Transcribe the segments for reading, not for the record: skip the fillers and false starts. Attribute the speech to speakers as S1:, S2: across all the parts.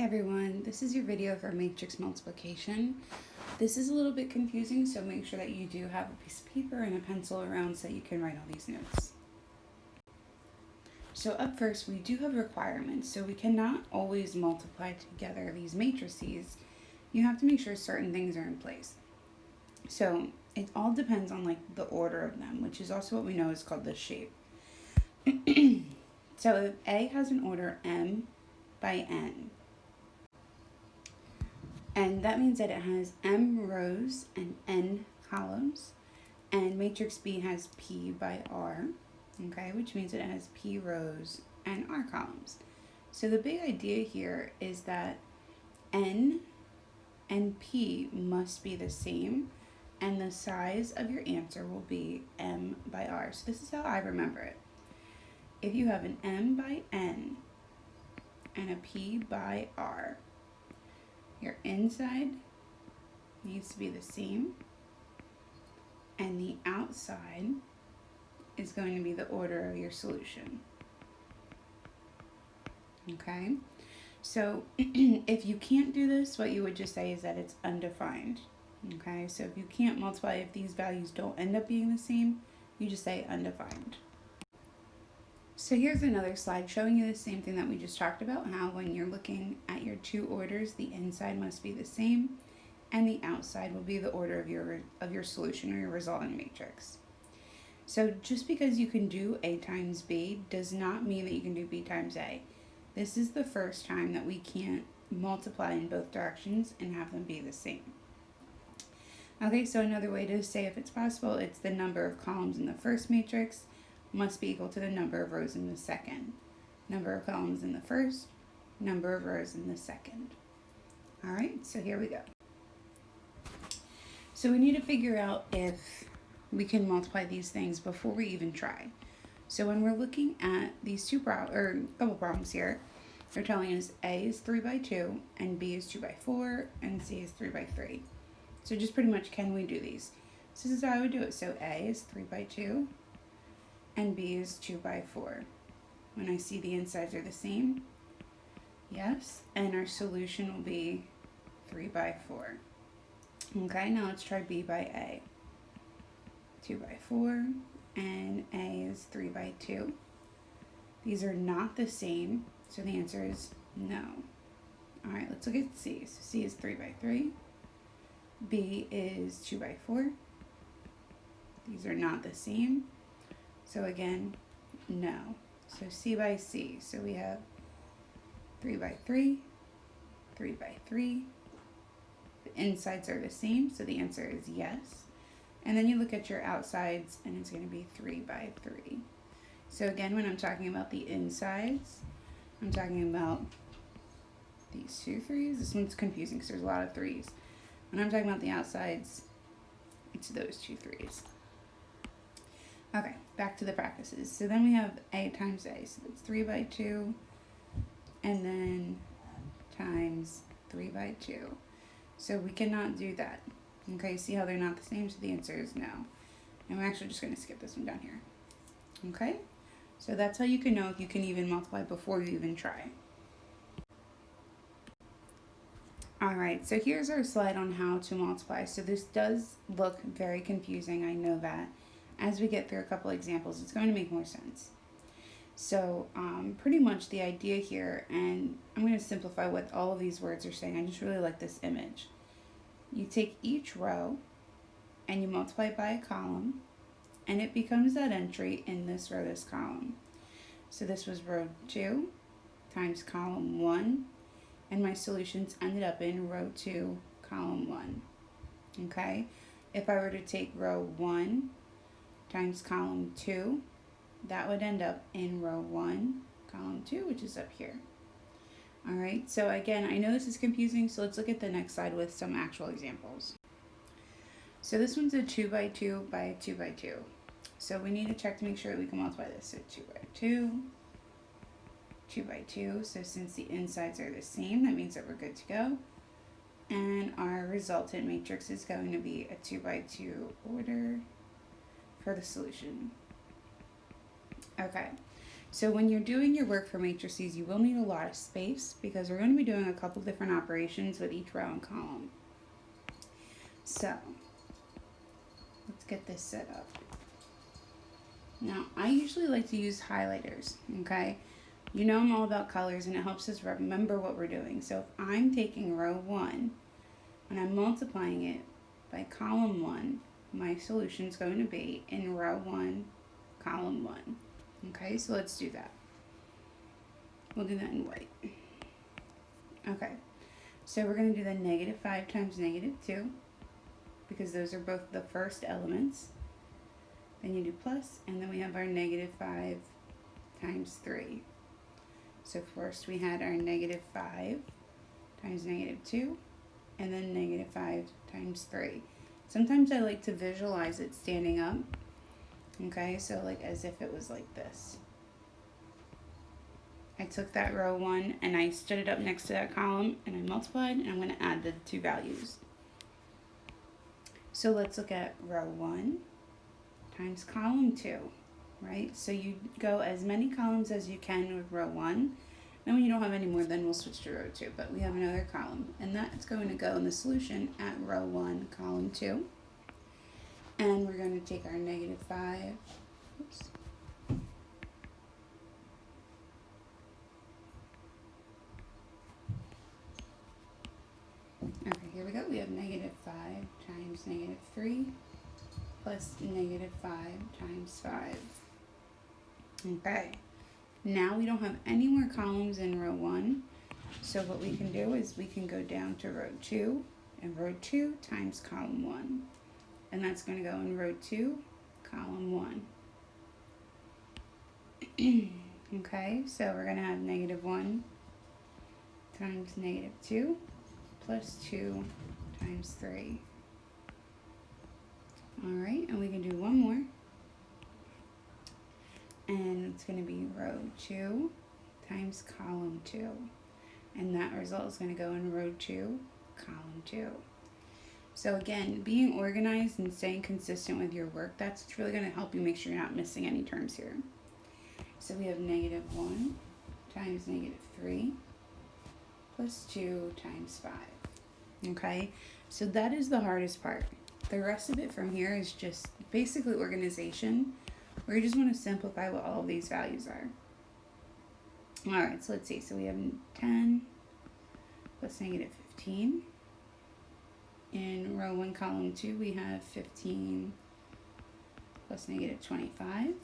S1: Hi everyone, this is your video for matrix multiplication. This is a little bit confusing, so make sure that you do have a piece of paper and a pencil around so you can write all these notes. So up first, we do have requirements, so we cannot always multiply together these matrices. You have to make sure certain things are in place. So it all depends on the order of them, which is also what we know is called the shape. So if A has an order m by n, and that means that it has m rows and n columns, and matrix B has P by R, okay, which means it has P rows and R columns. So the big idea here is that n and P must be the same, and the size of your answer will be m by R. So this is how I remember it. If you have an m by n and a P by R, your inside needs to be the same, and the outside is going to be the order of your solution. Okay? So if you can't do this, what you would just say is that it's undefined. Okay? So if you can't multiply, if these values don't end up being the same, you just say undefined. So here's another slide showing you the same thing that we just talked about, how when you're looking at your two orders, the inside must be the same and the outside will be the order of your solution or your resultant matrix. So just because you can do A times B does not mean that you can do B times A. This is the first time that we can't multiply in both directions and have them be the same. Okay, so another way to say if it's possible, it's the number of columns in the first matrix must be equal to the number of rows in the second. Number of columns in the first, number of rows in the second. All right, so here we go. So we need to figure out if we can multiply these things before we even try. So when we're looking at these couple problems here, they're telling us A is 3 by 2, and B is 2 by 4, and C is 3 by 3. So just pretty much, can we do these? So this is how I would do it. So A is 3 by 2, and B is 2 by 4. When I see the insides are the same, yes, and our solution will be 3 by 4. Okay, now let's try B by A. 2 by 4, and A is 3 by 2. These are not the same, so the answer is no. All right, let's look at C. So C is 3 by 3. B is 2 by 4. These are not the same. So again, no. So C by C. So we have 3 by 3, 3 by 3. The insides are the same, so the answer is yes. And then you look at your outsides, and it's going to be 3 by 3. So again, when I'm talking about the insides, I'm talking about these two 3s. This one's confusing because there's a lot of 3s. When I'm talking about the outsides, it's those two 3s. Okay, back to the practices. So then we have A times A. So that's 3 by 2, and then times 3 by 2. So we cannot do that. Okay, see how they're not the same? So the answer is no. And we're actually just going to skip this one down here. Okay, so that's how you can know if you can even multiply before you even try. Alright, so here's our slide on how to multiply. So this does look very confusing, I know that. As we get through a couple examples, it's going to make more sense. So pretty much the idea here, and I'm going to simplify what all of these words are saying. I just really like this image. You take each row and you multiply it by a column, and it becomes that entry in this row, this column. So this was row 2 times column 1, and my solutions ended up in row 2, column 1. Okay? If I were to take row 1 times column 2, that would end up in row 1, column 2, which is up here. All right, so again, I know this is confusing, so let's look at the next slide with some actual examples. So this one's a 2 by 2 by 2 by 2. So we need to check to make sure that we can multiply this. So 2 by 2, 2 by 2. So since the insides are the same, that means that we're good to go. And our resultant matrix is going to be a 2 by 2 order for the solution. Okay, So when you're doing your work for matrices, you will need a lot of space because we're going to be doing a couple different operations with each row and column. So let's get this set up. Now, I usually like to use highlighters, okay? You know I'm all about colors and it helps us remember what we're doing. So if I'm taking row 1 and I'm multiplying it by column 1, my solution is going to be in row 1, column 1. Okay, so let's do that. We'll do that in white. Okay, so we're going to do the -5 times -2 because those are both the first elements. Then you do plus, and then we have our -5 times 3. So first we had our -5 times -2, and then -5 times 3. Sometimes I like to visualize it standing up. Okay, so like as if it was like this. I took that row 1 and I stood it up next to that column and I multiplied, and I'm going to add the two values. So let's look at row 1 times column 2, right? So you go as many columns as you can with row 1. And when you don't have any more, then we'll switch to row 2. But we have another column, and that's going to go in the solution at row 1, column 2. And we're going to take our -5. Oops. Okay, here we go. We have -5 times -3 plus -5 times 5. Okay. Now we don't have any more columns in row 1. So what we can do is we can go down to row 2, and row 2 times column 1. And that's going to go in row 2, column 1. Okay, so we're going to have -1 times -2 plus 2 times 3. Alright, and we can do one more. And it's going to be row 2 times column 2. And that result is going to go in row 2, column 2. So again, being organized and staying consistent with your work, that's what's really going to help you make sure you're not missing any terms here. So we have -1 times -3 plus 2 times 5. Okay, so that is the hardest part. The rest of it from here is just basically organization, where you just want to simplify what all of these values are. Alright, so let's see. So we have 10 plus -15. In row 1, column 2, we have 15 plus -25.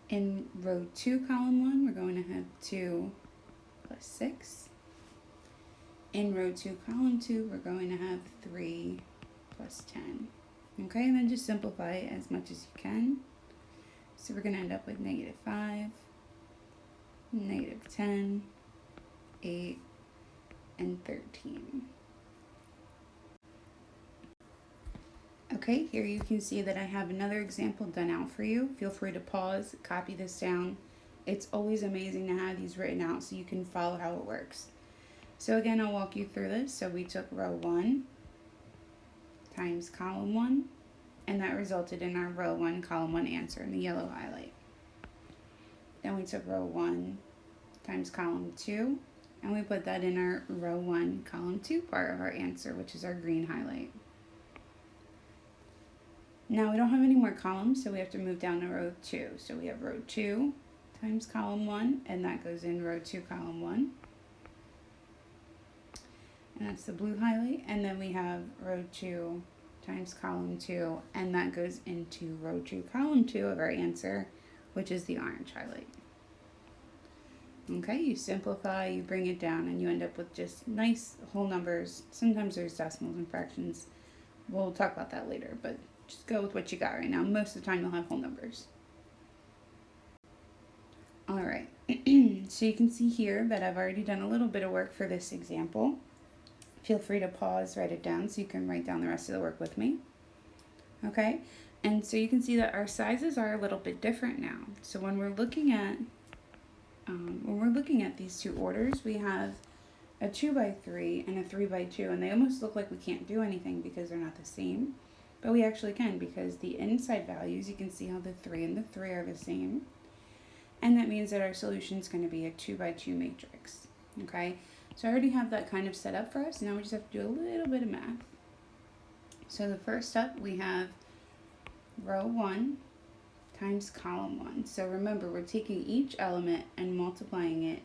S1: In row 2, column 1, we're going to have 2 plus 6. In row 2, column 2, we're going to have 3 plus 10. Okay, and then just simplify it as much as you can. So we're going to end up with -5, -10, 8, and 13. Okay, here you can see that I have another example done out for you. Feel free to pause, copy this down. It's always amazing to have these written out so you can follow how it works. So again, I'll walk you through this. So we took row 1 times column 1, and that resulted in our row 1, column 1 answer in the yellow highlight. Then we took row 1 times column 2, and we put that in our row 1, column 2 part of our answer, which is our green highlight. Now we don't have any more columns, so we have to move down to row 2. So we have row 2 times column 1, and that goes in row 2, column 1. And that's the blue highlight. And then we have row 2 times column 2, and that goes into row 2, column 2 of our answer, which is the orange highlight. Okay, you simplify, you bring it down, and you end up with just nice whole numbers. Sometimes there's decimals and fractions. We'll talk about that later, but just go with what you got right now. Most of the time you'll have whole numbers. Alright, so you can see here that I've already done a little bit of work for this example. Feel free to pause, write it down so you can write down the rest of the work with me. Okay, and so you can see that our sizes are a little bit different now. So when we're looking at these two orders, we have a 2 by 3 and a 3 by 2, and they almost look like we can't do anything because they're not the same. but we actually can, because the inside values, you can see how the 3 and the 3 are the same. And that means that our solution is going to be a 2 by 2 matrix. Okay, so I already have that kind of set up for us. Now we just have to do a little bit of math. So the first step, we have row 1 times column 1. So remember, we're taking each element and multiplying it.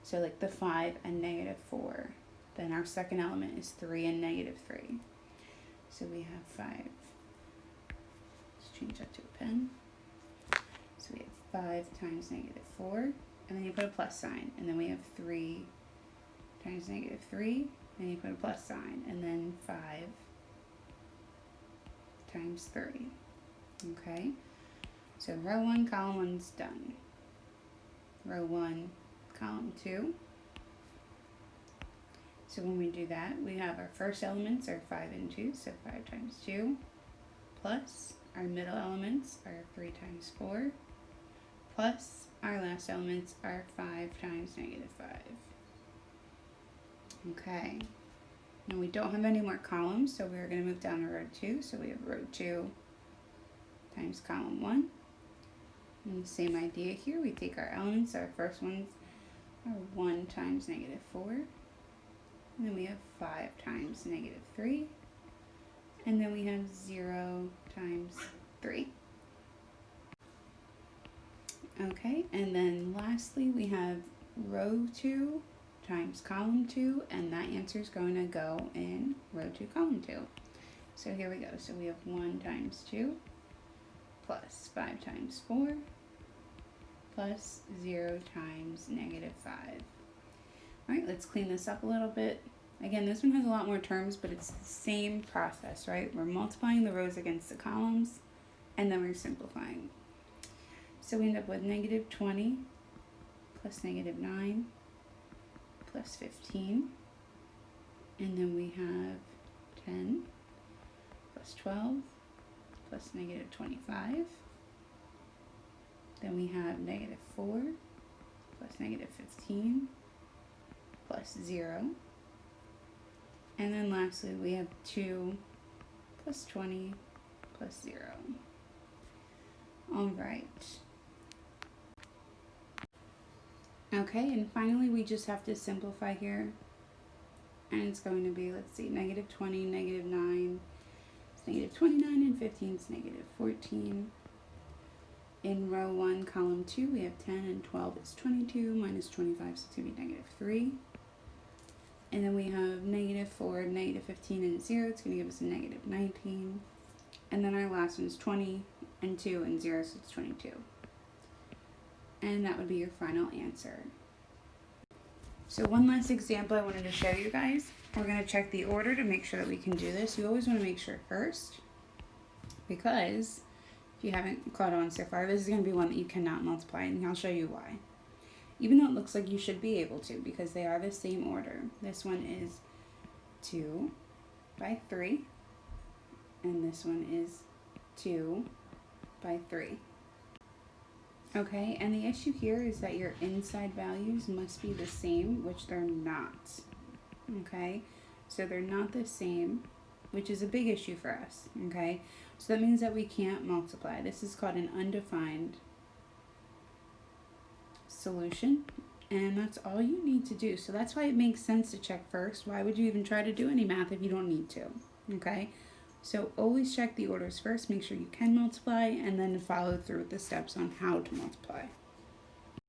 S1: So like the 5 and negative 4. Then our second element is 3 and negative 3. So we have 5. Let's change that to a pen. So we have 5 times negative 4. And then you put a plus sign. And then we have 3 times negative 3. And you put a plus sign. And then 5 times 3. Okay? So row 1, column 1's done. Row 1, column 2. So when we do that, we have our first elements are 5 and 2, so 5 times 2, plus our middle elements are 3 times 4, plus our last elements are 5 times negative 5. Okay, now we don't have any more columns, so we're going to move down to row 2. So we have row 2 times column 1. And the same idea here, we take our elements, our first ones are 1 times negative 4. And then we have 5 times negative 3. And then we have 0 times 3. Okay, and then lastly we have row 2 times column 2, and that answer is going to go in row 2, column 2. So here we go. So we have 1 times 2 plus 5 times 4 plus 0 times negative 5. Alright, let's clean this up a little bit. Again, this one has a lot more terms, but it's the same process, right? We're multiplying the rows against the columns, and then we're simplifying. So we end up with negative 20 plus negative 9 plus 15. And then we have 10 plus 12 plus negative 25. Then we have negative 4 plus negative 15 plus 0. And then lastly, we have 2 plus 20 plus 0. All right. Okay, and finally we just have to simplify here. And it's going to be, let's see, negative 20, negative 9, it's negative 29, and 15 is negative 14. In row 1, column 2, we have 10 and 12 is 22, minus 25, so it's going to be negative 3. And then we have negative 4, negative 15, and 0. It's going to give us a negative 19. And then our last one is 20 and 2 and 0, so it's 22. And that would be your final answer. So one last example I wanted to show you guys. We're going to check the order to make sure that we can do this. You always want to make sure first, because if you haven't caught on so far, this is going to be one that you cannot multiply, and I'll show you why. Even though it looks like you should be able to, because they are the same order. This one is 2 by 3, and this one is 2 by 3. Okay, and the issue here is that your inside values must be the same, which they're not. Okay, so they're not the same, which is a big issue for us. Okay, so that means that we can't multiply. This is called an undefined solution, and that's all you need to do. So that's why it makes sense to check first. Why would you even try to do any math if you don't need to? Okay, so always check the orders first, make sure you can multiply, and then follow through with the steps on how to multiply.